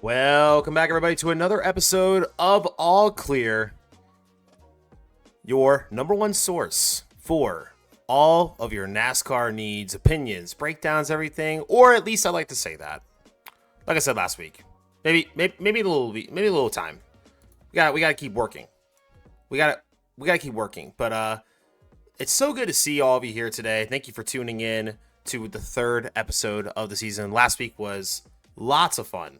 Welcome back, everybody, to another episode of All Clear, your number one source for all of your NASCAR needs, opinions, breakdowns, everything, or at least I like to say that. Like I said last week, maybe a little time. We got to keep working. We got to keep working. But it's so good to see all of you here today. Thank you for tuning in to the third episode of the season. Last week was lots of fun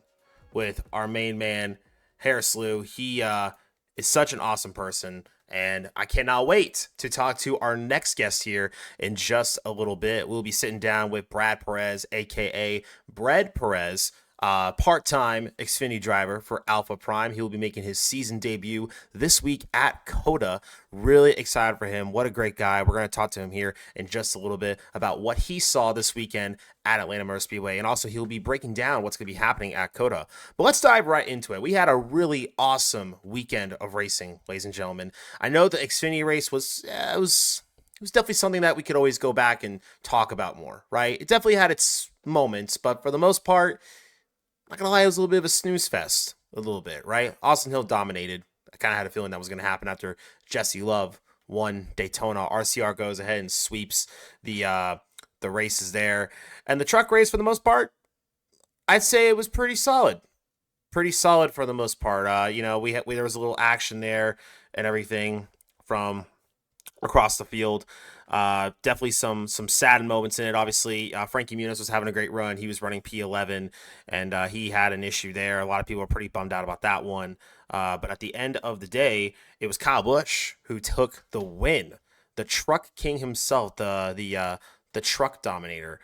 with our main man, Harris Lou. He is such an awesome person, and I cannot wait to talk to our next guest here in just a little bit. We'll be sitting down with Brad Perez, aka Brad Perez, part-time Xfinity driver for Alpha Prime. He will be making his season debut this week at COTA. Really excited for him. What a great guy. We're going to talk to him here in just a little bit about what he saw this weekend at Atlanta Motor Speedway, and also he'll be breaking down what's going to be happening at COTA. But let's dive right into it. We had a really awesome weekend of racing, ladies and gentlemen. I know the Xfinity race was definitely something that we could always go back and talk about more, right? It definitely had its moments, but for the most part, not gonna lie, it was a little bit of a snooze fest, a little bit, right? Austin Hill dominated. I kind of had a feeling that was going to happen after Jesse Love won Daytona. RCR goes ahead and sweeps the races there, and the truck race for the most part, I'd say it was pretty solid for the most part. There was a little action there and everything from across the field. Definitely some sad moments in it. Obviously, Frankie Muniz was having a great run. He was running P11, and he had an issue there. A lot of people are pretty bummed out about that one. But at the end of the day, it was Kyle Busch who took the win. The truck king himself, the truck dominator.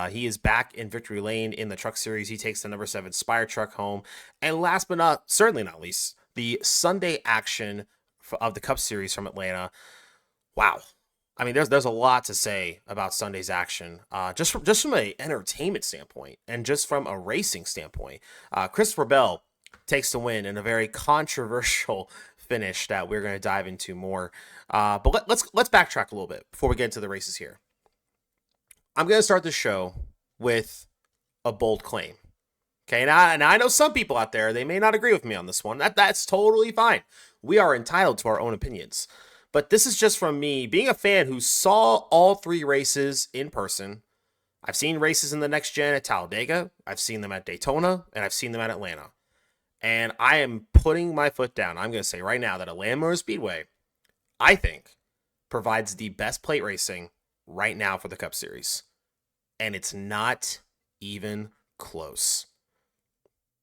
He is back in victory lane in the truck series. He takes the number 7 Spire truck home. And last but certainly not least, the Sunday action of the Cup Series from Atlanta. Wow. I mean, there's a lot to say about Sunday's action, just from an entertainment standpoint and just from a racing standpoint. Christopher Bell takes the win in a very controversial finish that we're going to dive into more. But let's backtrack a little bit before we get into the races here. I'm going to start the show with a bold claim. Okay, and I know some people out there, they may not agree with me on this one. That's totally fine. We are entitled to our own opinions. But this is just from me being a fan who saw all 3 races in person. I've seen races in the next gen at Talladega. I've seen them at Daytona, and I've seen them at Atlanta. And I am putting my foot down. I'm going to say right now that Atlanta Motor Speedway, I think, provides the best plate racing right now for the Cup Series. And it's not even close.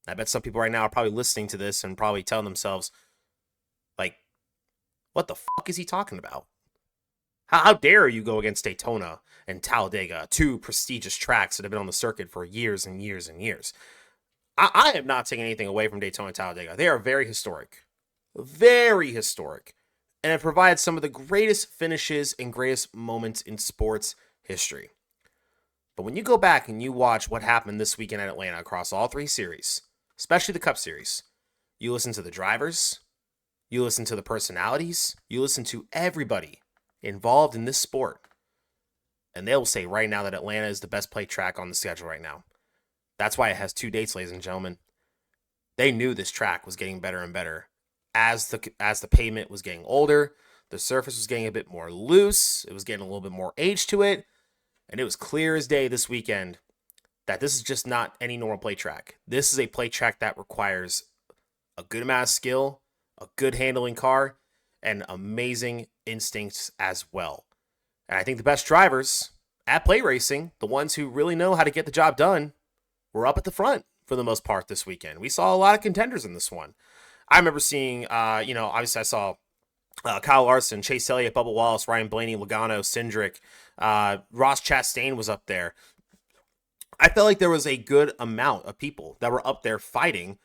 I bet some people right now are probably listening to this and probably telling themselves, like, what the fuck is he talking about? How dare you go against Daytona and Talladega, 2 prestigious tracks that have been on the circuit for years and years and years. I am not taking anything away from Daytona and Talladega. They are very historic. Very historic. And it provides some of the greatest finishes and greatest moments in sports history. But when you go back and you watch what happened this weekend at Atlanta across all 3 series, especially the Cup Series, you listen to the drivers, you listen to the personalities, you listen to everybody involved in this sport, and they'll say right now that Atlanta is the best play track on the schedule right now. That's why it has 2 dates, ladies and gentlemen. They knew this track was getting better and better. As the pavement was getting older, the surface was getting a bit more loose, it was getting a little bit more age to it, and it was clear as day this weekend that this is just not any normal play track. This is a play track that requires a good amount of skill, a good handling car, and amazing instincts as well. And I think the best drivers at play racing, the ones who really know how to get the job done, were up at the front for the most part this weekend. We saw a lot of contenders in this one. I remember seeing, obviously I saw Kyle Larson, Chase Elliott, Bubba Wallace, Ryan Blaney, Logano, Cindric, Ross Chastain was up there. I felt like there was a good amount of people that were up there fighting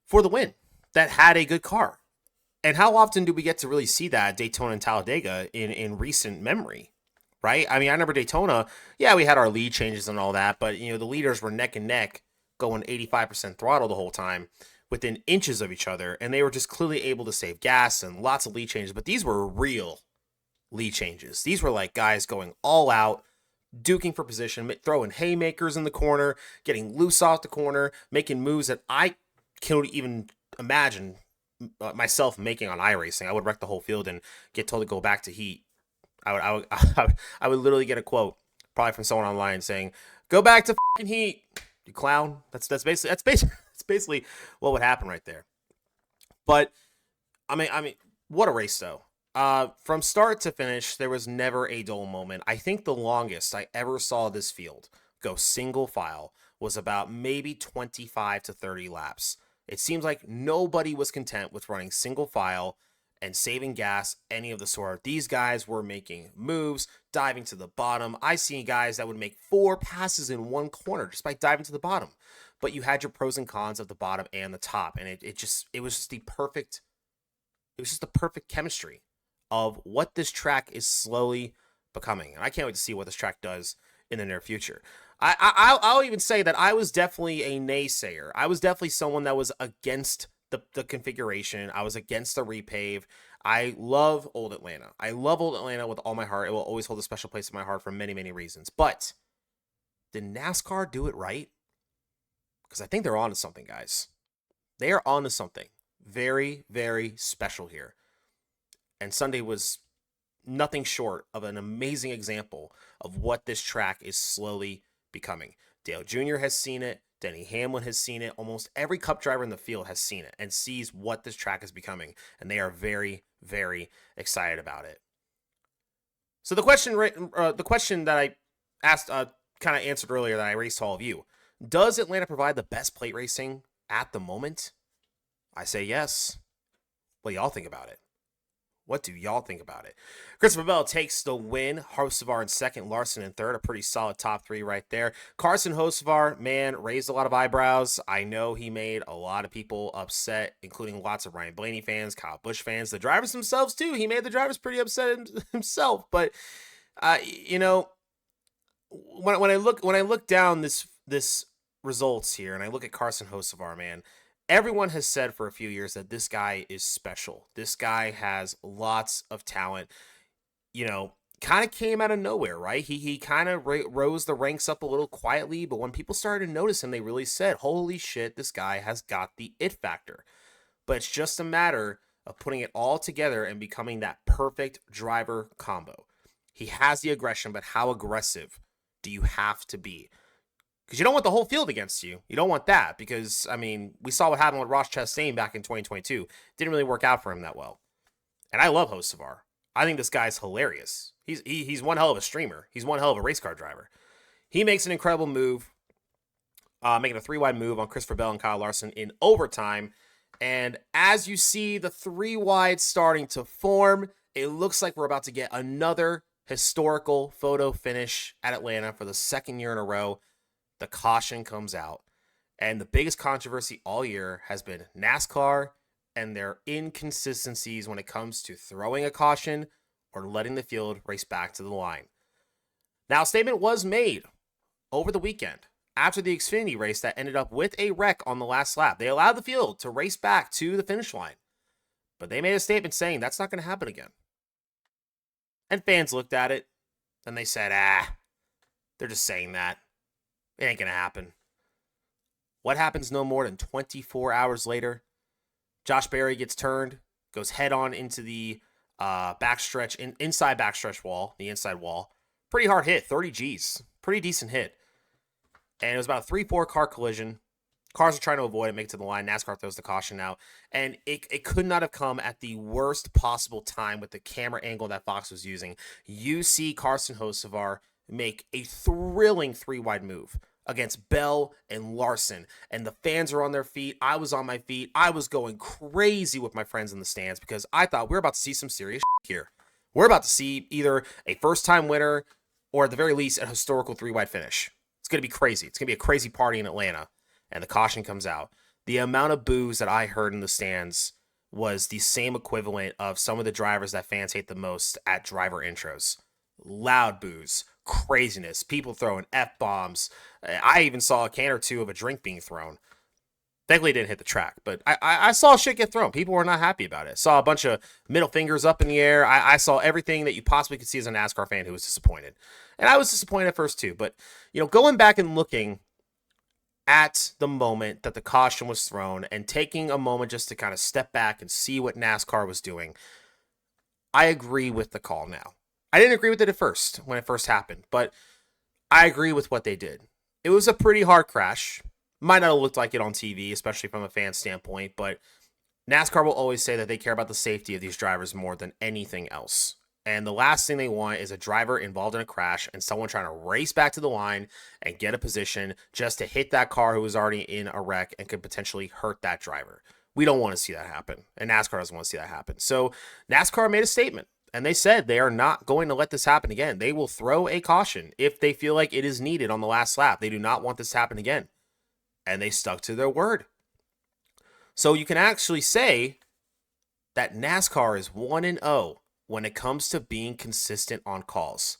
for the win that had a good car. And how often do we get to really see that at Daytona and Talladega in recent memory, right? I mean, I remember Daytona, yeah, we had our lead changes and all that, but, the leaders were neck and neck going 85% throttle the whole time within inches of each other, and they were just clearly able to save gas and lots of lead changes, but these were real lead changes. These were like guys going all out, duking for position, throwing haymakers in the corner, getting loose off the corner, making moves that I can't even imagine myself making on iRacing. I would wreck the whole field and get told to go back to heat. I would literally get a quote probably from someone online saying, "Go back to fucking heat, you clown." That's basically what would happen right there. But I mean, what a race though. From start to finish, there was never a dull moment. I think the longest I ever saw this field go single file was about maybe 25 to 30 laps. It seems like nobody was content with running single file and saving gas any of the sort. These guys were making moves, diving to the bottom. I seen guys that would make 4 passes in one corner just by diving to the bottom. But you had your pros and cons of the bottom and the top, and it was just the perfect chemistry of what this track is slowly becoming. And I can't wait to see what this track does in the near future. I'll even say that I was definitely a naysayer. I was definitely someone that was against the configuration. I was against the repave. I love Old Atlanta. I love Old Atlanta with all my heart. It will always hold a special place in my heart for many, many reasons. But did NASCAR do it right? Because I think they're onto something, guys. They are onto something very, very special here. And Sunday was nothing short of an amazing example of what this track is slowly becoming. Dale Jr. has seen it. Denny Hamlin has seen it. Almost every Cup driver in the field has seen it and sees what this track is becoming. And they are very, very excited about it. So the question that I asked, kind of answered earlier that I raised to all of you. Does Atlanta provide the best plate racing at the moment? I say yes. What do y'all think about it? What do y'all think about it? Christopher Bell takes the win. Hocevar in second, Larson in third. A pretty solid top 3 right there. Carson Hocevar, man, raised a lot of eyebrows. I know he made a lot of people upset, including lots of Ryan Blaney fans, Kyle Busch fans, the drivers themselves too. He made the drivers pretty upset himself. But you know, when I look down this results here and I look at Carson Hocevar, man, everyone has said for a few years that this guy is special. This guy has lots of talent. You know, kind of came out of nowhere, right? He kind of rose the ranks up a little quietly, but when people started to notice him, they really said, holy shit, this guy has got the it factor. But it's just a matter of putting it all together and becoming that perfect driver combo. He has the aggression, but how aggressive do you have to be? Because you don't want the whole field against you. You don't want that because, I mean, we saw what happened with Ross Chastain back in 2022. Didn't really work out for him that well. And I love Hocevar. I think this guy's hilarious. He's one hell of a streamer. He's one hell of a race car driver. He makes an incredible move, making a 3-wide move on Christopher Bell and Kyle Larson in overtime. And as you see the 3-wide starting to form, it looks like we're about to get another historical photo finish at Atlanta for the second year in a row. The caution comes out. And the biggest controversy all year has been NASCAR and their inconsistencies when it comes to throwing a caution or letting the field race back to the line. Now, a statement was made over the weekend after the Xfinity race that ended up with a wreck on the last lap. They allowed the field to race back to the finish line. But they made a statement saying that's not going to happen again. And fans looked at it and they said, they're just saying that. It ain't going to happen. What happens no more than 24 hours later? Josh Berry gets turned, goes head on into the backstretch, inside backstretch wall, the inside wall. Pretty hard hit, 30 Gs. Pretty decent hit. And it was about a 3-4 car collision. Cars are trying to avoid it, make it to the line. NASCAR throws the caution out. And it could not have come at the worst possible time with the camera angle that Fox was using. You see Carson Hocevar make a thrilling 3-wide move against Bell and Larson. And the fans are on their feet. I was on my feet. I was going crazy with my friends in the stands because I thought we were about to see some serious shit here. We're about to see either a first-time winner or at the very least a historical 3-wide finish. It's going to be crazy. It's going to be a crazy party in Atlanta. And the caution comes out. The amount of boos that I heard in the stands was the same equivalent of some of the drivers that fans hate the most at driver intros. Loud boos, craziness, people throwing F-bombs. I even saw a can or two of a drink being thrown. Thankfully, it didn't hit the track, but I saw shit get thrown. People were not happy about it. Saw a bunch of middle fingers up in the air. I saw everything that you possibly could see as a NASCAR fan who was disappointed. And I was disappointed at first too. But, going back and looking at the moment that the caution was thrown and taking a moment just to kind of step back and see what NASCAR was doing, I agree with the call now. I didn't agree with it at first when it first happened, but I agree with what they did. It was a pretty hard crash. Might not have looked like it on TV, especially from a fan standpoint, but NASCAR will always say that they care about the safety of these drivers more than anything else. And the last thing they want is a driver involved in a crash and someone trying to race back to the line and get a position just to hit that car who was already in a wreck and could potentially hurt that driver. We don't want to see that happen, and NASCAR doesn't want to see that happen. So NASCAR made a statement, and they said they are not going to let this happen again. They will throw a caution if they feel like it is needed on the last lap. They do not want this to happen again. And they stuck to their word. So you can actually say that NASCAR is 1-0 when it comes to being consistent on calls.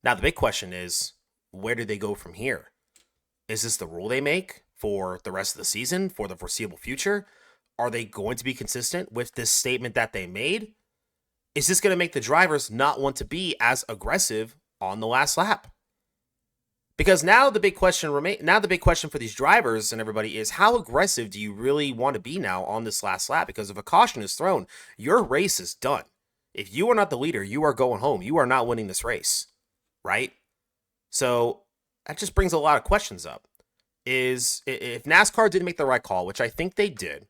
Now, the big question is, where do they go from here? Is this the rule they make for the rest of the season, for the foreseeable future? Are they going to be consistent with this statement that they made? Is this going to make the drivers not want to be as aggressive on the last lap? Because now the big question for these drivers and everybody is, how aggressive do you really want to be now on this last lap? Because if a caution is thrown, your race is done. If you are not the leader, you are going home. You are not winning this race, right? So that just brings a lot of questions up. Is if NASCAR didn't make the right call, which I think they did,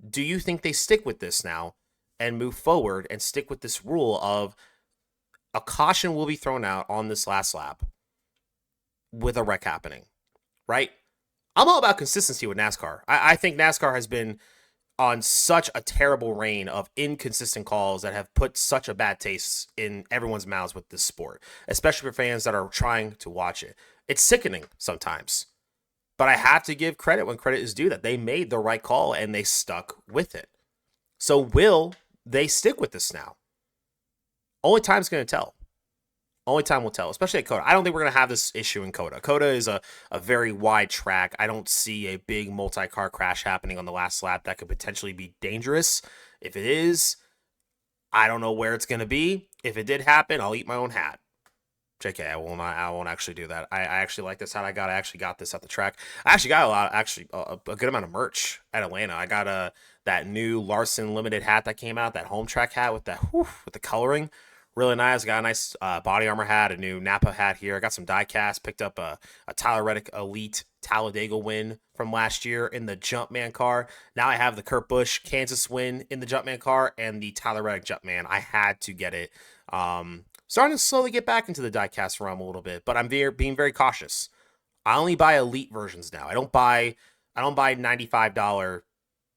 do you think they stick with this now and move forward and stick with this rule of a caution will be thrown out on this last lap with a wreck happening, right? I'm all about consistency with NASCAR. I think NASCAR has been on such a terrible reign of inconsistent calls that have put such a bad taste in everyone's mouths with this sport, especially for fans that are trying to watch it. It's sickening sometimes, but I have to give credit when credit is due that they made the right call and they stuck with it. So will they stick with this now? Only time's going to tell. Only time will tell, especially at COTA. I don't think we're going to have this issue in COTA. COTA is a very wide track. I don't see a big multi-car crash happening on the last lap that could potentially be dangerous. If it is, I don't know where it's going to be. If it did happen, I'll eat my own hat. JK, I won't actually do that. I actually like this hat I got. I actually got this at the track. I actually got a good amount of merch at Atlanta. I got that new Larson limited hat that came out, that home track hat with the coloring. Really nice. Got a nice body armor hat, a new Napa hat here. I got some die cast. Picked up a Tyler Reddick Elite Talladega win from last year in the Jumpman car. Now I have the Kurt Busch Kansas win in the Jumpman car and the Tyler Reddick Jumpman. I had to get it. Starting to slowly get back into the die cast realm a little bit, but I'm being very cautious. I only buy Elite versions now. I don't buy $95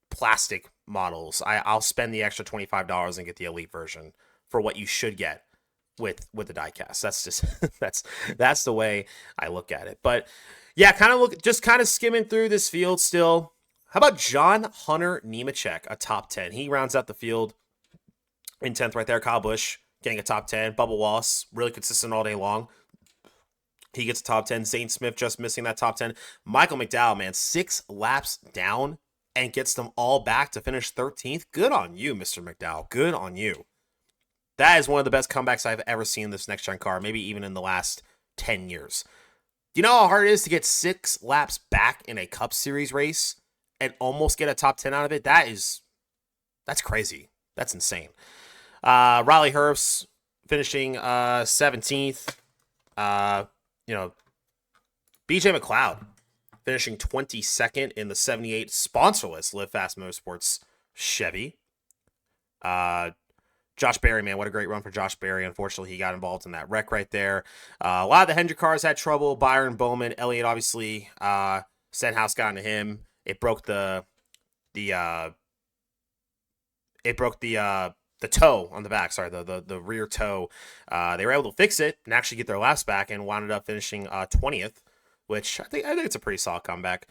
plastic models. I'll spend the extra $25 and get the Elite version for what you should get with the diecast. That's just that's the way I look at it. But yeah, kind of skimming through this field still. How about John Hunter Nemechek, a top 10? He rounds out the field in 10th right there. Kyle Busch getting a top 10. Bubba Wallace, really consistent all day long. He gets a top 10. Zane Smith just missing that top 10. Michael McDowell, man, 6 laps down and gets them all back to finish 13th. Good on you, Mr. McDowell. Good on you. That is one of the best comebacks I've ever seen in this next-gen car, maybe even in the last 10 years. Do you know how hard it is to get 6 laps back in a Cup Series race and almost get a top 10 out of it? That's crazy. That's insane. Riley Herbst finishing 17th. BJ McLeod finishing 22nd in the 78 sponsorless Live Fast Motorsports Chevy. Josh Berry, man, what a great run for Josh Berry. Unfortunately, he got involved in that wreck right there. A lot of the Hendrick cars had trouble. Byron Bowman, Elliott, obviously, Stenhouse got into him. It broke the toe on the back. Sorry, the rear toe. They were able to fix it and actually get their laps back and wound up finishing 20th, which I think it's a pretty solid comeback.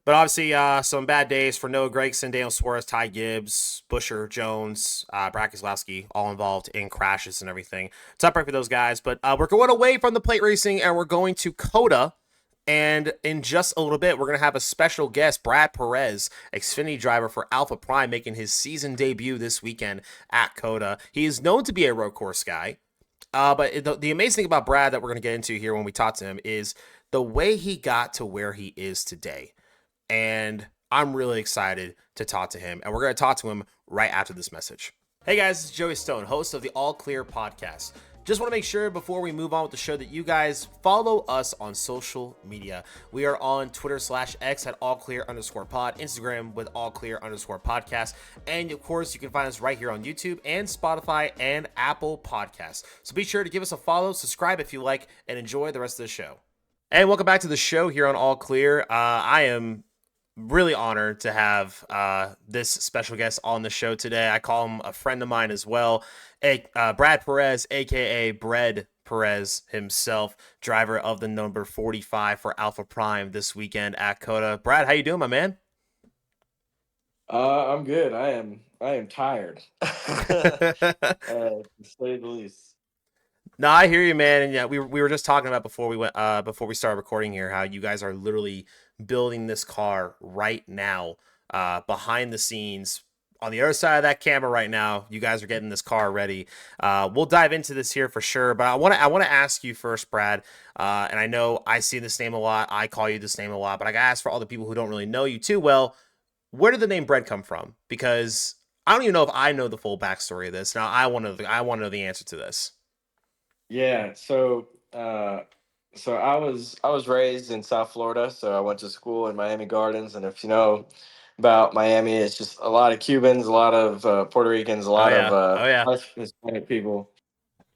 But obviously, some bad days for Noah Gragson, Daniel Suarez, Ty Gibbs, Busher, Jones, Brad Keselowski, all involved in crashes and everything. Tough break for those guys. But we're going away from the plate racing, and we're going to COTA. And in just a little bit, we're going to have a special guest, Brad Perez, Xfinity driver for Alpha Prime, making his season debut this weekend at COTA. He is known to be a road course guy. But the amazing thing about Brad that we're going to get into here when we talk to him is the way he got to where he is today. And I'm really excited to talk to him. And we're going to talk to him right after this message. Hey guys, it's Joey Stone, host of the All Clear podcast. Just want to make sure before we move on with the show that you guys follow us on social media. We are on Twitter/X at allclear_pod, Instagram with allclear_podcast, and of course you can find us right here on YouTube and Spotify and Apple Podcasts. So be sure to give us a follow, subscribe if you like, and enjoy the rest of the show. And welcome back to the show here on All Clear. I am really honored to have this special guest on the show today. I call him a friend of mine as well. Brad Perez, aka Brad Perez himself, driver of the number 45 for Alpha Prime this weekend at COTA. Brad, how you doing, my man? I'm good. I am tired. To say the least. No, I hear you, man. And yeah, we were just talking about before we started recording here how you guys are literally building this car right now, behind the scenes. On the other side of that camera right now, you guys are getting this car ready. We'll dive into this here for sure, but I want to ask you first, Brad. And I know I see this name a lot. I call you this name a lot, but I got to ask for all the people who don't really know you too well. Where did the name Brad come from? Because I don't even know if I know the full backstory of this. Now I want to know the answer to this. Yeah. So I was raised in South Florida. So I went to school in Miami Gardens, and if you know about Miami, it's just a lot of Cubans, a lot of Puerto Ricans, a Oh lot of yeah. Oh yeah. Hispanic people.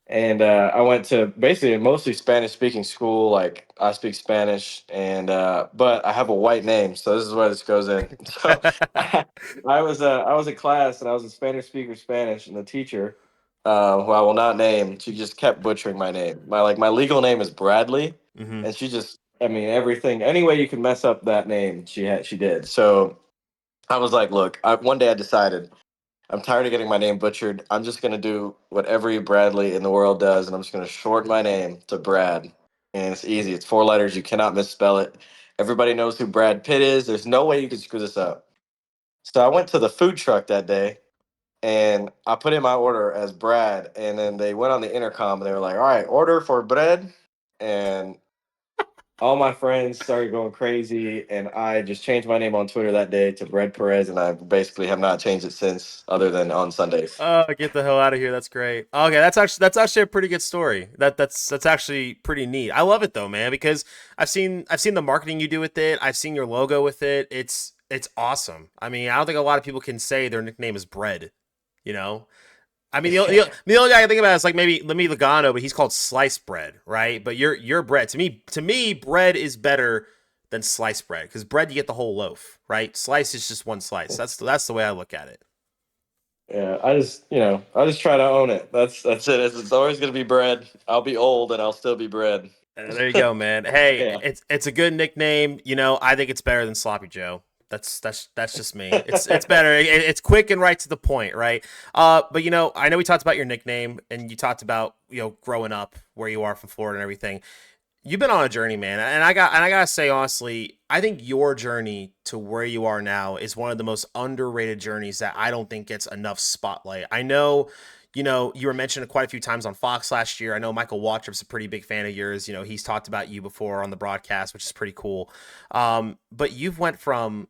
And I went to basically a mostly Spanish speaking school. Like I speak Spanish, and but I have a white name, so this is where this goes in. So I was in class, and I was a Spanish speaker, Spanish, and the teacher, who I will not name, she just kept butchering my name. My legal name is Bradley, hmm and she just, I mean, everything, any way you can mess up that name, she did. So I was like, look, one day I decided. I'm tired of getting my name butchered. I'm just gonna do what every Bradley in the world does, and I'm just gonna shorten my name to Brad. And it's easy. It's 4 letters. You cannot misspell it. Everybody knows who Brad Pitt is. There's no way you can screw this up. So I went to the food truck that day, and I put in my order as Brad. And then they went on the intercom, and they were like, "All right, order for bread." And all my friends started going crazy, and I just changed my name on Twitter that day to Brad Perez, and I basically have not changed it since, other than on Sundays. Oh, get the hell out of here. That's great. Okay, that's actually a pretty good story. That's actually pretty neat. I love it though, man, because I've seen the marketing you do with it. I've seen your logo with it. It's awesome. I mean, I don't think a lot of people can say their nickname is Bread, you know? I mean, the only guy I can think about is like maybe Lemmy Logano, but he's called sliced bread, right? But your bread. To me, bread is better than sliced bread because bread you get the whole loaf, right? Slice is just one slice. That's the way I look at it. Yeah, I just try to own it. That's it. It's always gonna be bread. I'll be old and I'll still be bread. There you go, man. Hey, Yeah. it's a good nickname. I think it's better than Sloppy Joe. That's just me. It's better. It's quick and right to the point, right? But I know we talked about your nickname and you talked about growing up where you are from Florida and everything. You've been on a journey, man, and I gotta say honestly, I think your journey to where you are now is one of the most underrated journeys that I don't think gets enough spotlight. I know, you were mentioned quite a few times on Fox last year. I know Michael Watrop's a pretty big fan of yours. He's talked about you before on the broadcast, which is pretty cool. But you've went from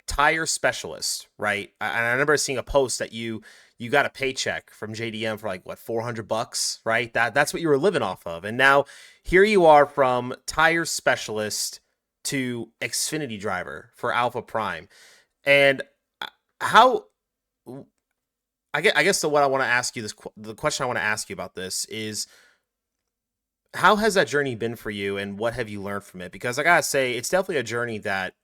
tire specialist, right? And I remember seeing a post that you got a paycheck from JDM for like what, $400, right? That's what you were living off of. And now here you are from tire specialist to Xfinity driver for Alpha Prime. And how I guess what I want to ask you the question I want to ask you about this is how has that journey been for you and what have you learned from it? Because I gotta say, it's definitely a journey that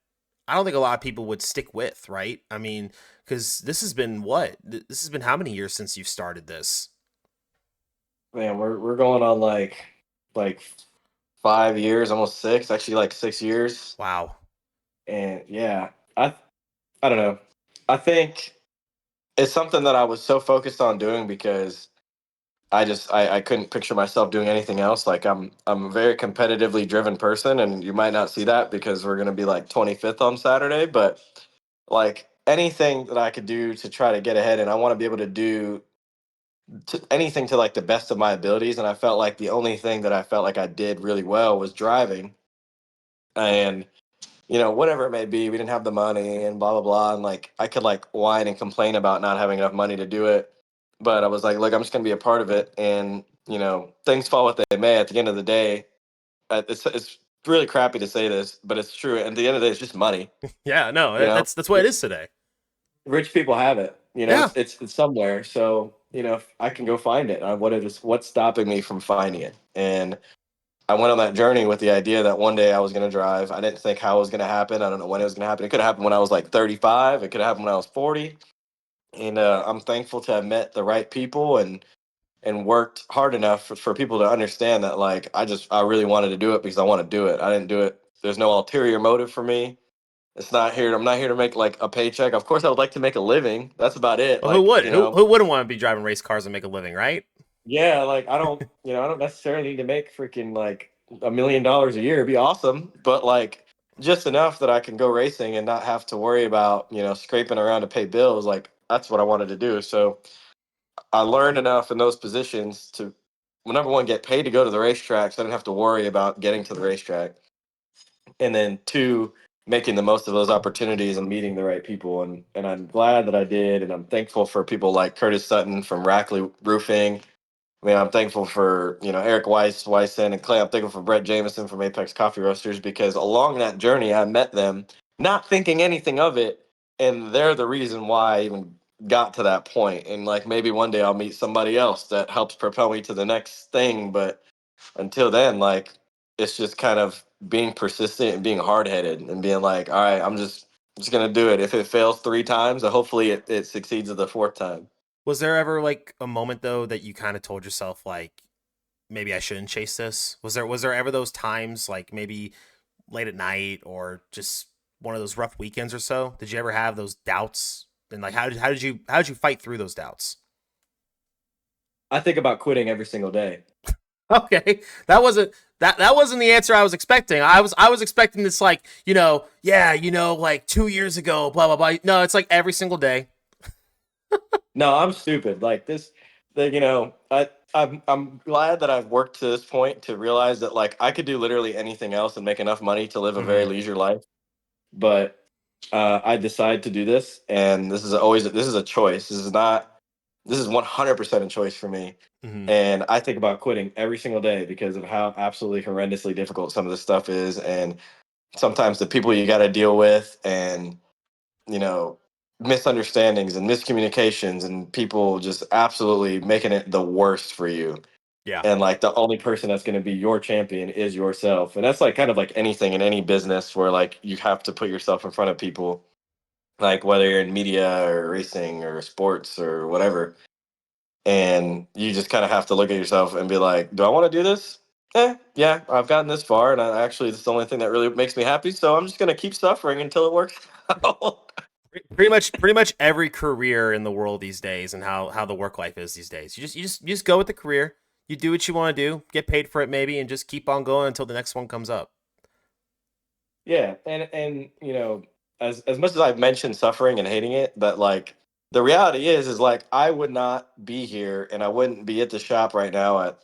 I don't think a lot of people would stick with, right? I mean, because this has been what? This has been how many years since you've started this? Man, we're going on like 5 years, almost six, actually like 6 years. Wow. And yeah, I don't know. I think it's something that I was so focused on doing because I couldn't picture myself doing anything else. Like I'm a very competitively driven person, and you might not see that because we're gonna be like 25th on Saturday, but like anything that I could do to try to get ahead, and I want to be able to do anything to like the best of my abilities. And I felt like the only thing that I felt like I did really well was driving, and whatever it may be, we didn't have the money and blah blah blah, and like I could like whine and complain about not having enough money to do it, but I was like, look, I'm just gonna be a part of it, and things fall what they may. At the end of the day, it's really crappy to say this, but it's true. At the end of the day, it's just money. Yeah, no, You know, that's what it is today. rich people have it. Yeah. It's somewhere. So if I can go find it, what's stopping me from finding it? And I went on that journey with the idea that one day I was going to drive. I didn't think how it was going to happen. I don't know when it was going to happen. It could have happened when I was like 35. It could have happened when I was 40. And I'm thankful to have met the right people and worked hard enough for people to understand that like I really wanted to do it because I want to do it. I didn't do it. There's no ulterior motive for me. I'm not here to make like a paycheck. Of course I would like to make a living. That's about it. Well, who Like, would? Who wouldn't want to be driving race cars and make a living, right? yeah, like I don't necessarily need to make freaking like $1 million a year. It'd be awesome, but like just enough that I can go racing and not have to worry about, scraping around to pay bills. Like that's what I wanted to do. So I learned enough in those positions to, well, number one, get paid to go to the racetrack, so I didn't have to worry about getting to the racetrack. And then two, making the most of those opportunities and meeting the right people. And I'm glad that I did, and I'm thankful for people like Curtis Sutton from Rackley Roofing. I mean, I'm thankful for, Eric Wyson and Clay. I'm thankful for Brett Jameson from Apex Coffee Roasters, because along that journey, I met them not thinking anything of it. And they're the reason why I even got to that point. And like maybe one day I'll meet somebody else that helps propel me to the next thing. But until then, like it's just kind of being persistent and being hard headed and being like, all right, I'm just gonna do it. If it fails 3 times, hopefully it succeeds the fourth time. Was there ever like a moment though that you kind of told yourself like maybe I shouldn't chase this? Was there ever those times like maybe late at night or just one of those rough weekends or so? Did you ever have those doubts? And like how did you fight through those doubts? I think about quitting every single day. Okay, that wasn't the answer I was expecting. I was expecting this like yeah like 2 years ago blah blah blah. No, it's like every single day. No, I'm stupid. Like this, I'm glad that I've worked to this point to realize that like I could do literally anything else and make enough money to live a very Mm-hmm. leisure life. But I decide to do this, and this is a choice. This is 100% a choice for me. Mm-hmm. And I think about quitting every single day because of how absolutely horrendously difficult some of this stuff is, and sometimes the people you got to deal with, and you know misunderstandings and miscommunications, and people just absolutely making it the worst for you. Yeah. And like the only person that's going to be your champion is yourself. And that's like kind of like anything in any business where like you have to put yourself in front of people, like whether you're in media or racing or sports or whatever. And you just kind of have to look at yourself and be like, do I want to do this? Yeah, I've gotten this far, and actually, it's the only thing that really makes me happy. So I'm just gonna keep suffering until it works out. Pretty much every career in the world these days, and how the work life is these days. You just go with the career. You do what you want to do, get paid for it maybe, and just keep on going until the next one comes up. Yeah, and as much as I've mentioned suffering and hating it, but like the reality is like I would not be here, and I wouldn't be at the shop right now at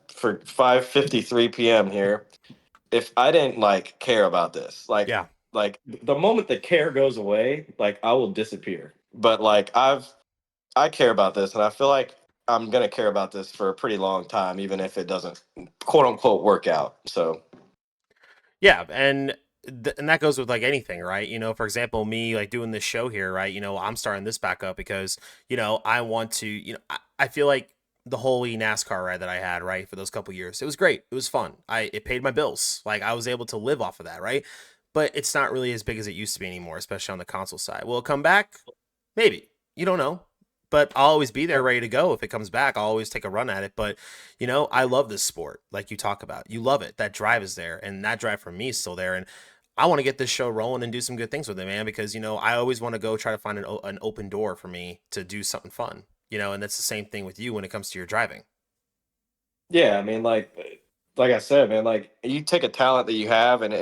for 5:53 p.m. here if I didn't like care about this. Yeah. Like the moment the care goes away, like I will disappear. But like I care about this, and I feel like I'm gonna care about this for a pretty long time, even if it doesn't quote unquote work out. So Yeah, and that goes with like anything, right? For example, me like doing this show here, right? I'm starting this back up because I want to. I feel like the whole NASCAR ride that I had, right, for those couple years, it was great. It was fun. It paid my bills. Like I was able to live off of that, right? But it's not really as big as it used to be anymore, especially on the console side. Will it come back? Maybe. You don't know. But I'll always be there ready to go. If it comes back, I'll always take a run at it. But, I love this sport, like you talk about. You love it. That drive is there. And that drive for me is still there. And I want to get this show rolling and do some good things with it, man, because, I always want to go try to find an open door for me to do something fun. And that's the same thing with you when it comes to your driving. Yeah, I mean, like I said, man, like you take a talent that you have, and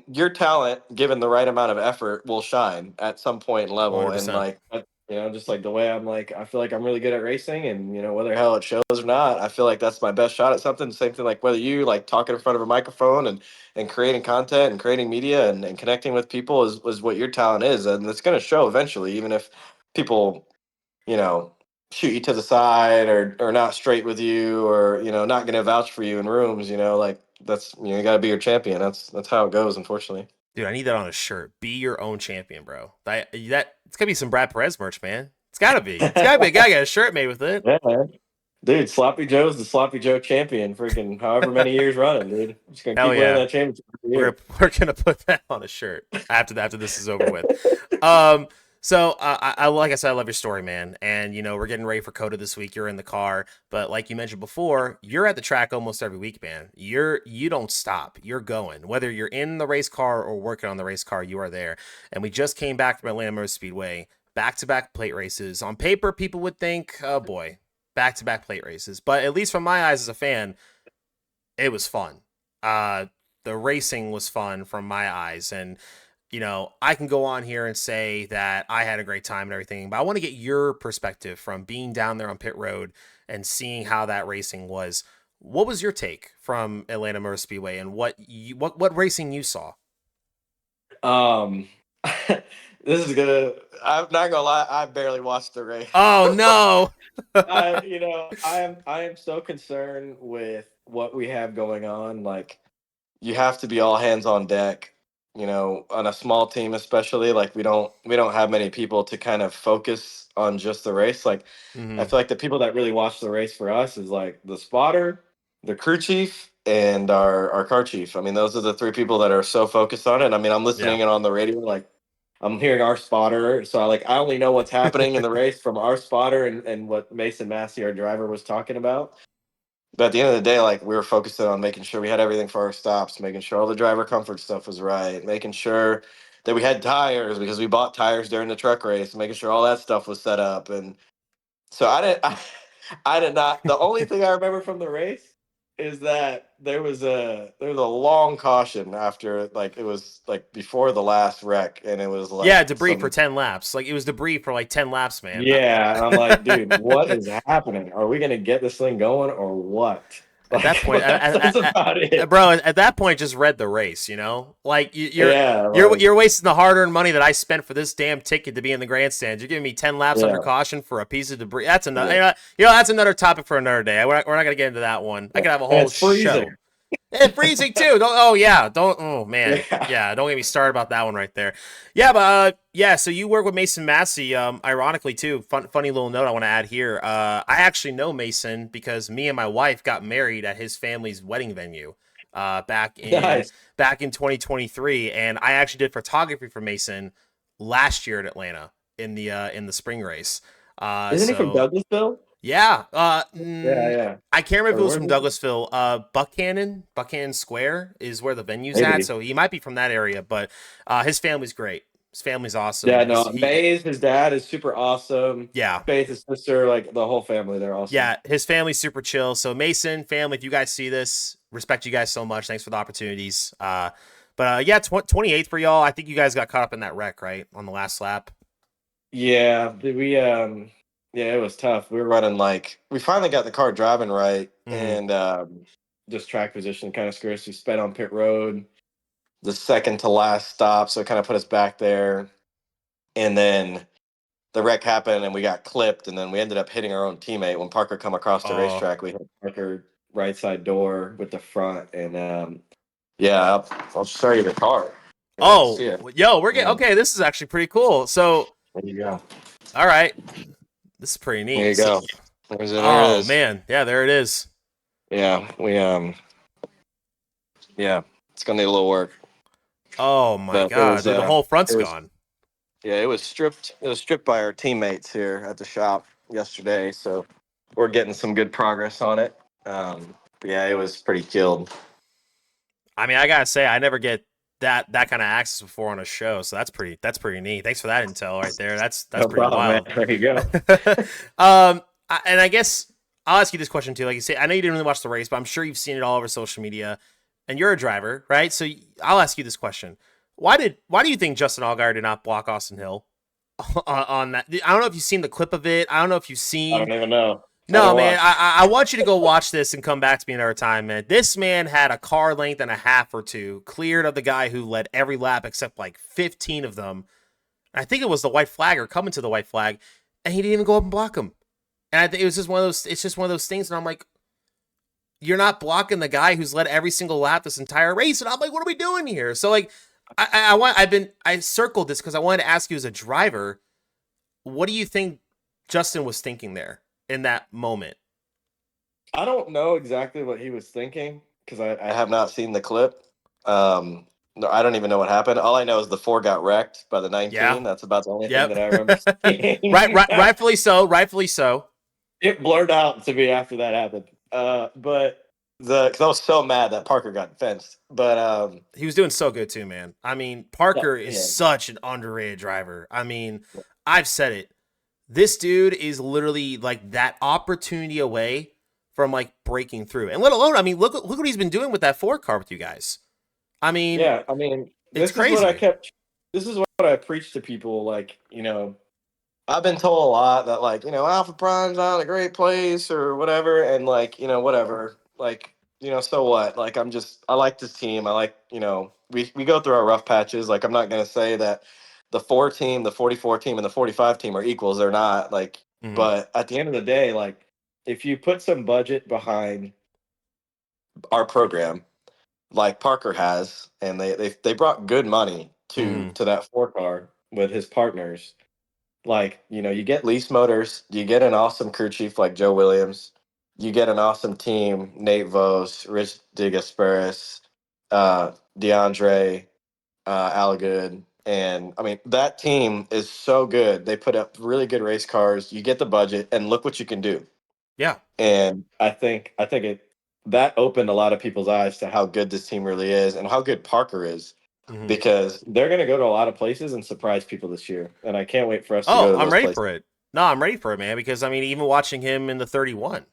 your talent, given the right amount of effort, will shine at some point and level. And 100%. like, just like the way I'm like, I feel like I'm really good at racing, and whether hell it shows or not, I feel like that's my best shot at something. Same thing, like whether you like talking in front of a microphone and creating content and creating media and connecting with people is what your talent is, and it's going to show eventually, even if people, you know, shoot you to the side or not straight with you or not going to vouch for you in rooms. Like that's you got to be your champion. That's how it goes, unfortunately. Dude, I need that on a shirt. Be your own champion, bro. That it's gonna be some Brad Perez merch, man. It's gotta be. It's gotta be. A guy got a shirt made with it. Yeah, man. Dude, Sloppy Joe's the Sloppy Joe champion, freaking however many years running, dude. Just gonna Hell keep winning yeah. that championship every We're year. gonna, we're gonna put that on a shirt after this is over with. Um, so I like I said, I love your story, man. And we're getting ready for COTA this week. You're in the car, but like you mentioned before, you're at the track almost every week, man. You don't stop. You're going. Whether you're in the race car or working on the race car, you are there. And we just came back from Atlanta Motor Speedway, back-to-back plate races. On paper, people would think, oh boy, back-to-back plate races. But at least from my eyes as a fan, it was fun. Uh, the racing was fun from my eyes, and I can go on here and say that I had a great time and everything, but I want to get your perspective from being down there on pit road and seeing how that racing was. What was your take from Atlanta Motor Speedway, and what racing you saw? Um, this is gonna. I'm not gonna lie. I barely watched the race. Oh no! I am so concerned with what we have going on. Like, you have to be all hands on deck. On a small team, especially, like we don't have many people to kind of focus on just the race. Like, I Hmm. feel like the people that really watch the race for us is like the spotter, the crew chief, and our car chief. I mean, those are the three people that are so focused on it. I mean, I'm Yeah. listening in on the radio, like I'm hearing our spotter, so I only know what's happening in the race from our spotter and what Mason Massey, our driver, was talking about. But at the end of the day, like we were focusing on making sure we had everything for our stops, making sure all the driver comfort stuff was right, making sure that we had tires because we bought tires during the truck race, making sure all that stuff was set up. And so I did not. The only thing I remember from the race is that there was a long caution after, like it was like before the last wreck, and it was Yeah, like debris for some. 10 laps. Like it was debris for like 10 laps, man. Yeah, and I'm like, dude, what is happening? Are we gonna get this thing going or what? At that Like, point, but that's about it. bro, at that point, just read the race. Like Yeah, you're wasting the hard-earned money that I spent for this damn ticket to be in the grandstands. You're giving me 10 laps under yeah, caution for a piece of debris. That's another, yeah. that's another topic for another day. We're not gonna get into that one. I Yeah. could have a And whole it's freezing. show. And freezing too. Don't. Oh yeah. Don't. Oh man. Yeah. Yeah. Don't get me started about that one right there. Yeah, but yeah. So you work with Mason Massey. Ironically too. Funny little note I want to add here. I actually know Mason because me and my wife got married at his family's wedding venue. Back in Nice. 2023, and I actually did photography for Mason last year at Atlanta in the spring race. Isn't he from So Douglasville? yeah. Yeah, yeah. I can't remember if Or it was where's from he? Douglasville. Buckhannon Square is where the venue's at, Maybe. so he might be from that area. But his family's great. His family's awesome. Yeah, no. Maze, his dad is super awesome. Yeah, Faith, his sister, like the whole family, they're awesome. yeah. His family's super chill. So Mason family, if you guys see this, respect you guys so much. Thanks for the opportunities. But yeah, 28th for y'all. I think you guys got caught up in that wreck, right, on the last lap. Yeah, yeah, it was tough. We were running like we finally got the car driving right, Hmm. and just track position kind of screwed us. We sped on pit road, the second to last stop, so it kind of put us back there. And then the wreck happened, and we got clipped, and then we ended up hitting our own teammate. When Parker come across the Oh, racetrack, we hit Parker right side door with the front, and yeah, I'll show you the car. You want to see it? yo, we're getting Um, okay. This is actually pretty cool. So, there you go. all right, this is pretty There neat. you So, go. There it oh is. man, yeah, there it is. Yeah, yeah, it's gonna need a little work, Oh my but god, dude, the whole front's it was gone. yeah, it was stripped by our teammates here at the shop yesterday, so we're getting some good progress on it. But yeah, it was pretty killed. I mean, I gotta say, I never get that kind of access before on a show, so that's pretty neat. Thanks for that intel right there. That's No pretty problem, man. wild. There you go. And I guess I'll ask you this question too. Like you say, I know you didn't really watch the race, but I'm sure you've seen it all over social media, and you're a driver, right? So I'll ask you this question: why do you think Justin Allgaier did not block Austin Hill on that? I don't know if you've seen the clip of it. I don't know if you've I seen. don't even know. I No, didn't man. watch. I want you to go watch this and come back to me another time, man. This man had a car length and a half or two cleared of the guy who led every lap except like 15 of them. I think it was the white flag or coming to the white flag, and he didn't even go up and block him. And I think it was just one of those. It's just one of those things, and I'm like, you're not blocking the guy who's led every single lap this entire race, and I'm like, what are we doing here? So like, I circled this because I wanted to ask you as a driver, what do you think Justin was thinking there in that moment? I don't know exactly what he was thinking because I have not seen the clip. No, I don't even know what happened. All I know is the four got wrecked by the Yeah. 19. That's about the only thing Yep. that I remember right, seeing. right, rightfully so. Rightfully so. It blurred out to me after that happened. But because I was so mad that Parker got fenced. But He was doing so good too, man. I mean, yeah, Parker is yeah, such an underrated driver. I mean, I've said it. This dude is literally like that opportunity away from like breaking through. And let alone, I mean, look what he's been doing with that Ford car with you guys. I mean, yeah. I mean, it's this is what I crazy. kept. This is what I preach to people. Like, I've been told a lot that like, Alpha Prime's not a great place or whatever, and like, whatever. Like, so what? Like I like this team. I like, we go through our rough patches. Like I'm not gonna say that the 4 team, the 44 team, and the 45 team are equals. They're not like, Mm-hmm. but at the end of the day, like if you put some budget behind our program, like Parker has, and they brought good money to Mm-hmm. that four car with his partners, like, you get Lease Motors, you get an awesome crew chief like Joe Williams, you get an awesome team, Nate Vos, Rich DeGasperis, DeAndre, Algood. And I mean, that team is so good. They put up really good race cars. You get the budget, and look what you can do. Yeah. And I think it that opened a lot of people's eyes to how good this team really is and how good Parker is Mm-hmm. because they're going to go to a lot of places and surprise people this year. And I can't wait for us to go Oh, to I'm those ready places. for it. No, I'm ready for it, man. Because I mean, even watching him in the 31,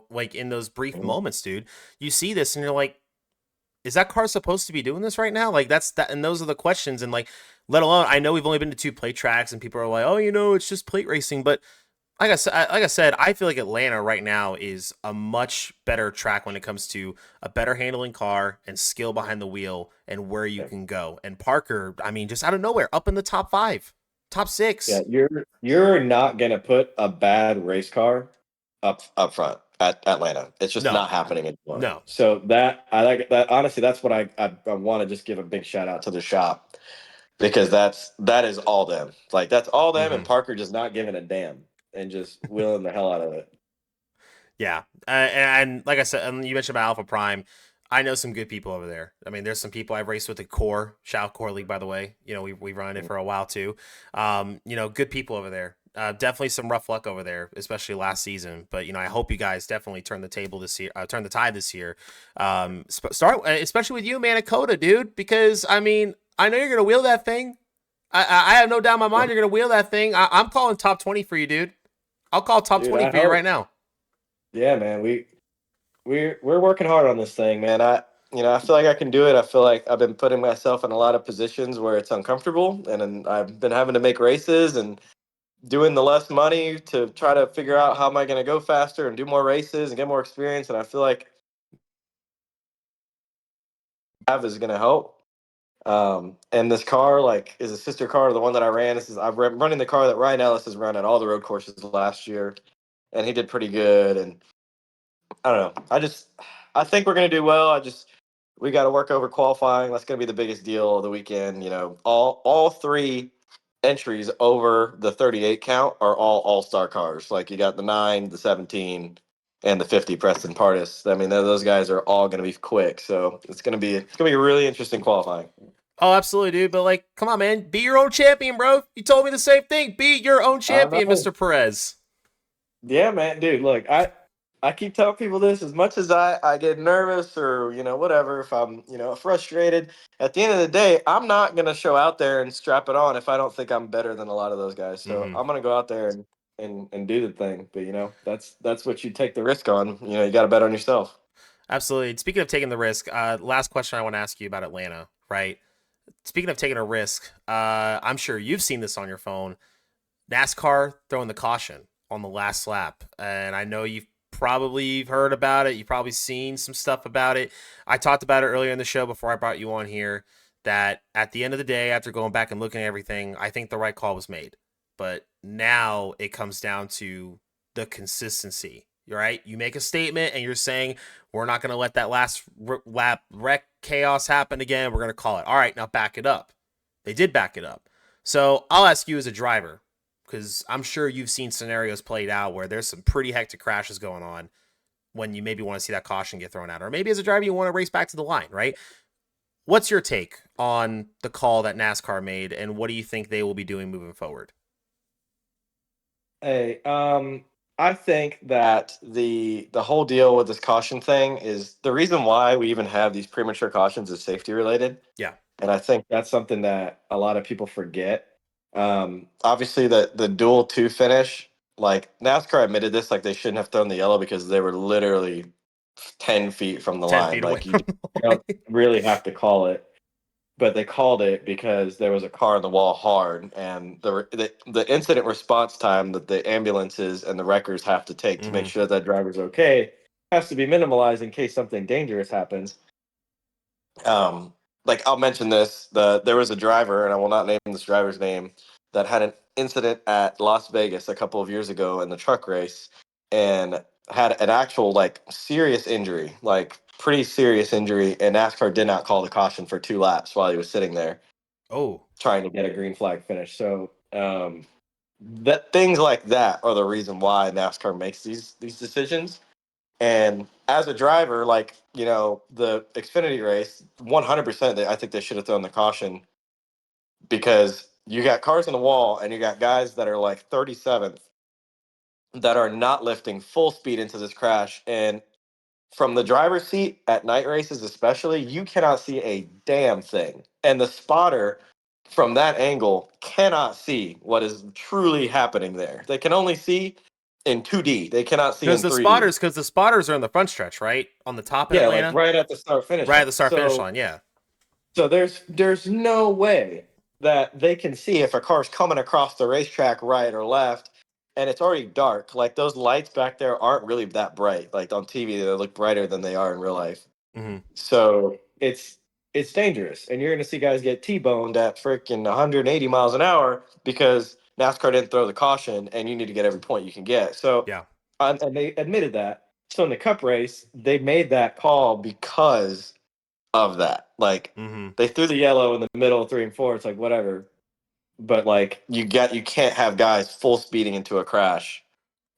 like in those brief Mhm. moments, dude, you see this and you're like, is that car supposed to be doing this right now? Like that's that, and those are the questions. And like, let alone, I know we've only been to two plate tracks, and people are like, oh, it's just plate racing. But like I said, I feel like Atlanta right now is a much better track when it comes to a better handling car and skill behind the wheel and where you Yeah. can go. And Parker, I mean, just out of nowhere, up in the top five, top Yeah, six. you're not going to put a bad race car up front at Atlanta. It's just No, not happening anymore. no. So that I like that honestly that's what I want to just give a big shout out to the shop because that is all them. Like that's all them and Hmm. Parker just not giving a damn and just wheeling the hell out of it. Yeah, and like I said, and you mentioned about Alpha Prime. I know some good people over there. I mean, there's some people I've raced with the Core, Shout Core League, by the way. We run it for a while too. Good people over there. Definitely some rough luck over there, especially last season. But I hope you guys definitely turn the table this year, turn the tide this year. Start especially with you, man, at COTA, dude, because I mean, I know you're gonna wheel that thing. I have no doubt in my mind you're gonna wheel that thing. I'm calling top 20 for you, dude. I'll call top Dude, 20 I for you right hope. now. Yeah, man. We're working hard on this thing, man. I feel like I can do it. I feel like I've been putting myself in a lot of positions where it's uncomfortable, and then I've been having to make races and doing the less money to try to figure out how am I going to go faster and do more races and get more experience. And I feel like have is going to help. And this car, like, is a sister car to the one that I ran. I'm running the car that Ryan Ellis has run at all the road courses last year, and he did pretty good. And I don't know. I think we're gonna do well. We got to work over qualifying. That's gonna be the biggest deal of the weekend. All three entries over the 38 count are all star cars. Like you got the 9, the 17, and the 50 Preston Pardis. I mean, those guys are all gonna be quick. So it's gonna be a really interesting qualifying. Oh, absolutely, dude. But like, come on, man, be your own champion, bro. You told me the same thing. Be your own I champion, know. Mr. Perez. Yeah, man, dude. Look, I keep telling people this as much as I get nervous or, whatever, if I'm, frustrated, at the end of the day, I'm not going to show out there and strap it on if I don't think I'm better than a lot of those guys. So Hmm. I'm going to go out there and do the thing. But, that's what you take the risk on. You got to bet on yourself. Absolutely. And speaking of taking the risk, last question I want to ask you about Atlanta, right? Speaking of taking a risk, I'm sure you've seen this on your phone. NASCAR throwing the caution on the last lap. And I know you've probably heard about it. You've probably seen some stuff about it. I talked about it earlier in the show before I brought you on here that at the end of the day, after going back and looking at everything, I think the right call was made. But now it comes down to the consistency. Right? You make a statement and you're saying, we're not going to let that last lap wreck chaos happen again. We're going to call it. All right, now back it up. They did back it up. So I'll ask you as a driver, because I'm sure you've seen scenarios played out where there's some pretty hectic crashes going on when you maybe want to see that caution get thrown out. Or maybe as a driver, you want to race back to the line, right? What's your take on the call that NASCAR made, and what do you think they will be doing moving forward? Hey, I think that the whole deal with this caution thing is the reason why we even have these premature cautions is safety related. Yeah. And I think that's something that a lot of people forget. Obviously, the dual two finish, like NASCAR admitted this, like they shouldn't have thrown the yellow because they were literally 10 feet from the 10 line. feet away Like you from the don't line. really have to call it, but they called it because there was a car on the wall hard, and the incident response time that the ambulances and the wreckers have to take to make Mm-hmm. sure that driver's okay has to be minimalized in case something dangerous happens. um like I'll mention this, there was a driver, and I will not name this driver's name, that had an incident at Las Vegas a couple of years ago in the truck race, and had an actual like serious injury, like pretty serious injury, and NASCAR did not call the caution for 2 laps while he was sitting there Oh, trying to get a green flag finish. So that things like that are the reason why NASCAR makes these decisions. And as a driver, like, the Xfinity race, 100%, I think they should have thrown the caution because you got cars on the wall and you got guys that are like 37th that are not lifting full speed into this crash. And from the driver's seat at night races, especially, you cannot see a damn thing. And the spotter from that angle cannot see what is truly happening there. They can only see in 2D, they cannot see in 3D. because the spotters are in the front stretch, right? On the top in Yeah, like Atlanta, right at the start finish right at the line. start finish So line. Yeah. there's no way that they can see if a car's coming across the racetrack right or left, and it's already dark. Like those lights back there aren't really that bright. Like on TV, they look brighter than they are in real life. Mm-hmm. So it's dangerous, and you're going to see guys get T-boned at freaking 180 miles an hour because NASCAR didn't throw the caution, and you need to get every point you can get. So, Yeah. and they admitted that. So in the Cup race, they made that call because of that. Like Mm-hmm. they threw the yellow in the middle of 3 and 4. It's like whatever, but like you can't have guys full speeding into a crash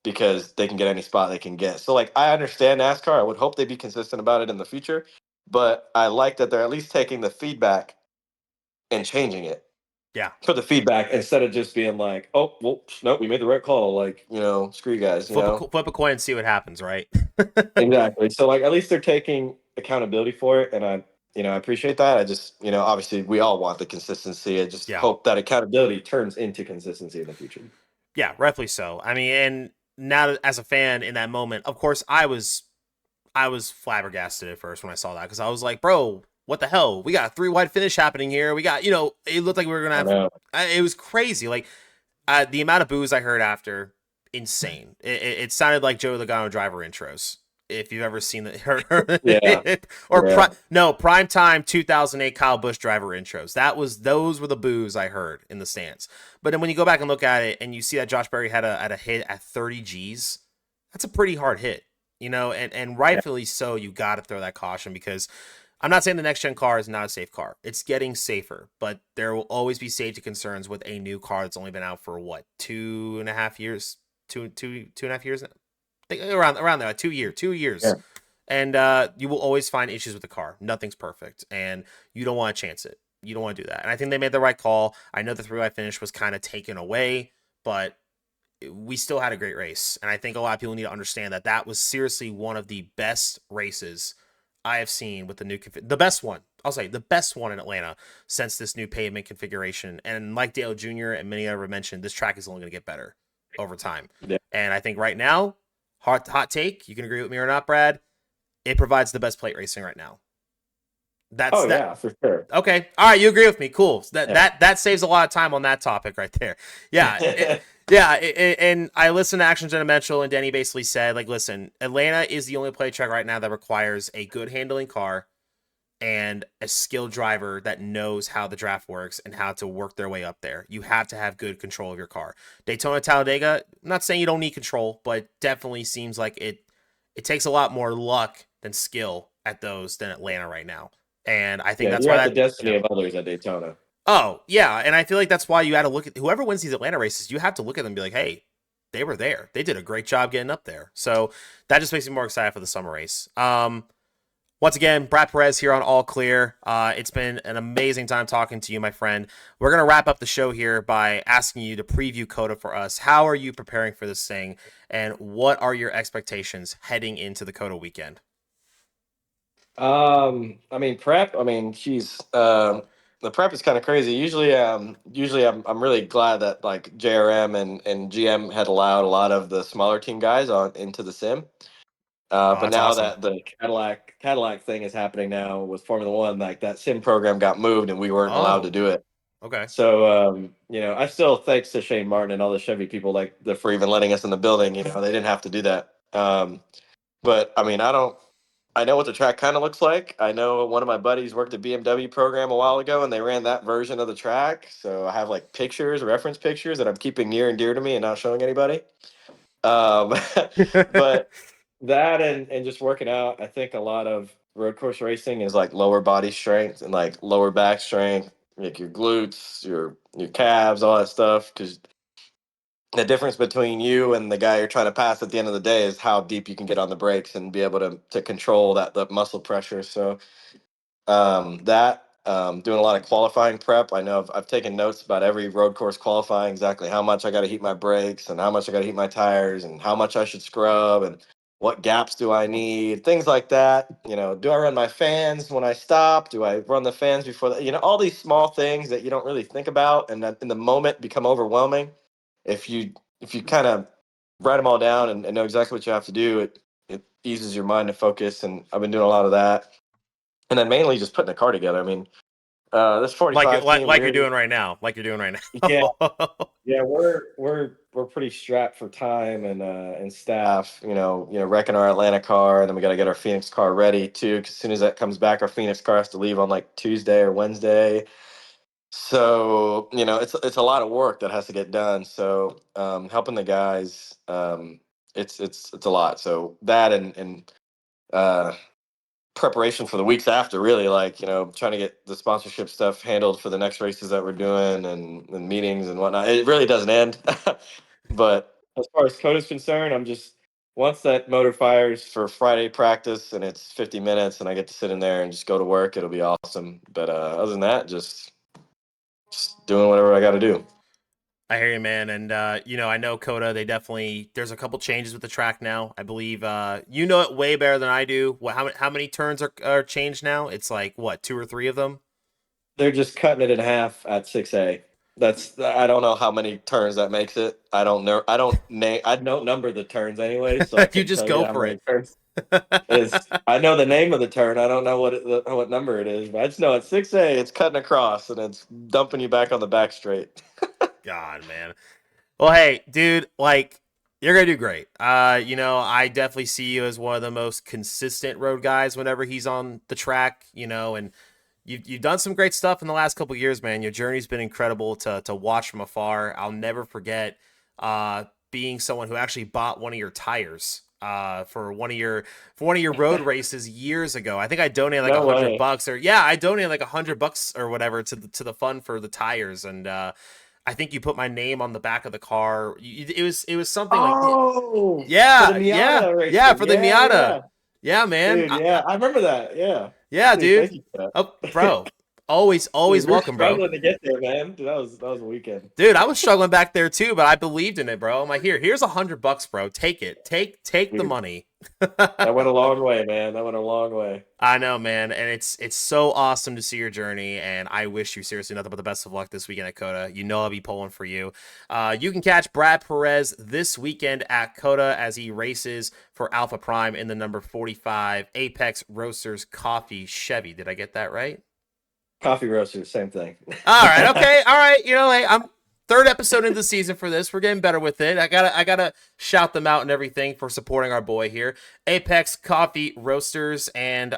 because they can get any spot they can get. So like I understand NASCAR. I would hope they be consistent about it in the future, but I like that they're at least taking the feedback and changing it Yeah. for the feedback instead of just being like, oh well, nope, we made the right call. Like screw you guys. Flip a coin and see what happens, right? Exactly. So like at least they're taking accountability for it, and I appreciate that. I just obviously we all want the consistency. I just Yeah. hope that accountability turns into consistency in the future. Yeah, rightfully so. I mean, and now as a fan in that moment, of course, I was flabbergasted at first when I saw that because I was like, bro, what the hell? We got a 3 wide finish happening here. We got, it looked like we were gonna I have. know. It was crazy. Like the amount of boos I heard after, insane. It sounded like Joey Logano driver intros. If you've ever seen Yeah. the or Yeah. no prime time 2008 Kyle Busch driver intros. Those were the boos I heard in the stands. But then when you go back and look at it and you see that Josh Berry had a hit at 30 G's, that's a pretty hard hit, and Yeah. rightfully so. You got to throw that caution because I'm not saying the next gen car is not a safe car. It's getting safer, but there will always be safety concerns with a new car that's only been out for what 2.5 years, two and a half years, around there, like 2 years, Yeah. and you will always find issues with the car. Nothing's perfect, and you don't want to chance it. You don't want to do that. And I think they made the right call. I know the 3 wide finish was kind of taken away, but we still had a great race. And I think a lot of people need to understand that that was seriously one of the best races I have seen with the new the best one. I'll say the best one in Atlanta since this new pavement configuration. And like Dale Jr. and many other mentioned, this track is only going to get better over time. Yeah. And I think right now, hot take, you can agree with me or not, Brad, it provides the best plate racing right now. That's Oh that. yeah, for sure. Okay. All right, you agree with me. Cool. Yeah. That saves a lot of time on that topic right there. Yeah. And I listened to Action Gentlemental, and Denny basically said, like, listen, Atlanta is the only play track right now that requires a good handling car and a skilled driver that knows how the draft works and how to work their way up there. You have to have good control of your car. Daytona Talladega, I'm not saying you don't need control, but definitely seems like it takes a lot more luck than skill at those than Atlanta right now. And I think Yeah, that's you're why at the that, destiny of others at Daytona. Oh, yeah. And I feel like that's why you got to look at whoever wins these Atlanta races, you have to look at them and be like, hey, they were there. They did a great job getting up there. So that just makes me more excited for the summer race. Once again, Brad Perez here on All Clear. It's been an amazing time talking to you, my friend. We're going to wrap up the show here by asking you to preview COTA for us. How are you preparing for this thing? And what are your expectations heading into the COTA weekend? I mean, prep. I mean, she's the prep is kind of crazy. Usually I'm really glad that like JRM and GM had allowed a lot of the smaller team guys on into the sim. Oh, But that's now awesome. that the Cadillac thing is happening now with Formula One, like that sim program got moved and we weren't allowed to Oh, do it. okay. So I still thanks to Shane Martin and all the Chevy people for even letting us in the building. They didn't have to do that. But I mean, I know what the track kind of looks like. I know one of my buddies worked at BMW program a while ago, and they ran that version of the track. So I have like pictures, reference pictures that I'm keeping near and dear to me and not showing anybody. Um, but that and just working out, I think a lot of road course racing is like lower body strength and like lower back strength, like your glutes, your calves, all that stuff. Because the difference between you and the guy you're trying to pass at the end of the day is how deep you can get on the brakes and be able to control that the muscle pressure. So doing a lot of qualifying prep. I know I've taken notes about every road course qualifying, exactly how much I got to heat my brakes and how much I got to heat my tires and how much I should scrub and what gaps do I need, things like that. Do I run my fans when I stop? Do I run the fans before that? All these small things that you don't really think about and that in the moment become overwhelming. If you kind of write them all down and know exactly what you have to do, it eases your mind to focus. And I've been doing a lot of that and then mainly just putting a car together. I mean, this like 45 team, you're doing right now. Like you're doing right yeah, now. yeah, we're pretty strapped for time and staff. Wrecking our Atlanta car, and then we got to get our Phoenix car ready too. 'Cause as soon as that comes back, our Phoenix car has to leave on like Tuesday or Wednesday. So it's a lot of work that has to get done. So helping the guys, it's a lot. So that and uh, preparation for the weeks after, really, like trying to get the sponsorship stuff handled for the next races that we're doing and meetings and whatnot. It really doesn't end. But as far as code is concerned, I'm just once that motor fires for Friday practice and it's 50 minutes and I get to sit in there and just go to work, it'll be awesome. But other than that, just doing whatever I got to do. I hear you, man. And, I know COTA, there's a couple changes with the track now. I believe, you know it way better than I do. How many turns are changed now? It's like, what, two or three of them? They're just cutting it in half at 6A. I don't know how many turns that makes it. I don't know. I don't number the turns anyway, so I You couldn't just tell you go how for many it. turns is. I know the name of the turn. I don't know what number it is, but I just know at 6A it's cutting across and it's dumping you back on the back straight. God, man. Well, hey, dude, like you're gonna do great. I definitely see you as one of the most consistent road guys whenever he's on the track. And you've done some great stuff in the last couple of years, man. Your journey's been incredible to watch from afar. I'll never forget being someone who actually bought one of your tires for one of your road races years ago. I think I donated like No way. $100 or yeah, I donated like $100 or whatever to the fund for the tires and I think you put my name on the back of the car. It was something like Oh, for the yeah, yeah, Miata yeah racing. for the Yeah, Miata. yeah, Yeah, man. dude. Yeah, I remember that. Yeah, Yeah, dude. Thank dude. you for Oh, that. bro. Always Dude, we're welcome, bro. struggling to get there, man. Dude, that was a weekend. Dude, I was struggling back there too, but I believed in it, bro. I'm like, here's $100, bro. Take it. Take the Dude, money. that went a long way, man. That went a long way. I know, man, and it's so awesome to see your journey, and I wish you seriously nothing but the best of luck this weekend at COTA. You know I'll be pulling for you. You can catch Brad Perez this weekend at COTA as he races for Alpha Prime in the number 45 Apex Roasters Coffee Chevy. Did I get that right? Coffee roasters, same thing. All right, okay, all right. You know, hey, I'm third episode into the season for this. We're getting better with it. I gotta shout them out and everything for supporting our boy here, Apex Coffee Roasters, and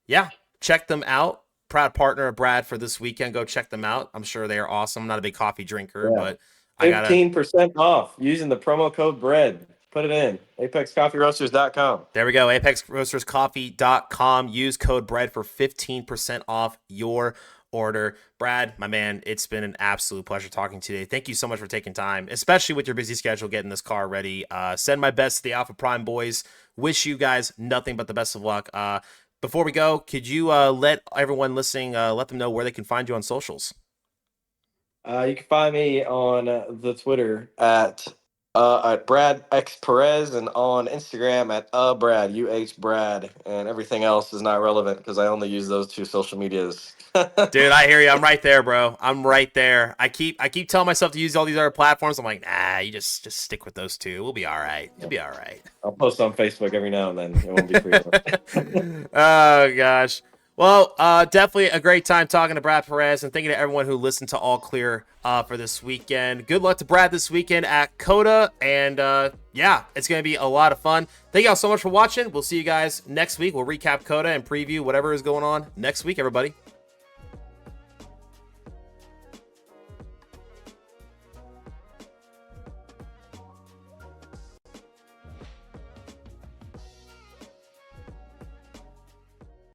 yeah, check them out. Proud partner of Brad for this weekend. Go check them out. I'm sure they are awesome. I'm not a big coffee drinker, Yeah. but I gotta 15% off using the promo code BREAD. Put it in. ApexCoffeeRoasters.com. There we go. ApexRoastersCoffee.com. Use code BREAD for 15% off your order. Brad, my man, it's been an absolute pleasure talking today. Thank you so much for taking time, especially with your busy schedule, getting this car ready. Send my best to the Alpha Prime boys. Wish you guys nothing but the best of luck. Before we go, could you let everyone listening, let them know where they can find you on socials? You can find me on the Twitter at Brad X Perez and on Instagram at Brad Brad, and everything else is not relevant because I only use those two social medias. Dude, I hear you. I'm right there, bro. I'm right there. I keep telling myself to use all these other platforms. I'm like, nah, you just stick with those two. We'll be all right. You'll be all right. I'll post on Facebook every now and then. It won't be frequent. Oh gosh. Well, definitely a great time talking to Brad Perez, and thank you to everyone who listened to All Clear for this weekend. Good luck to Brad this weekend at COTA, and yeah, it's going to be a lot of fun. Thank you all so much for watching. We'll see you guys next week. We'll recap COTA and preview whatever is going on next week, everybody.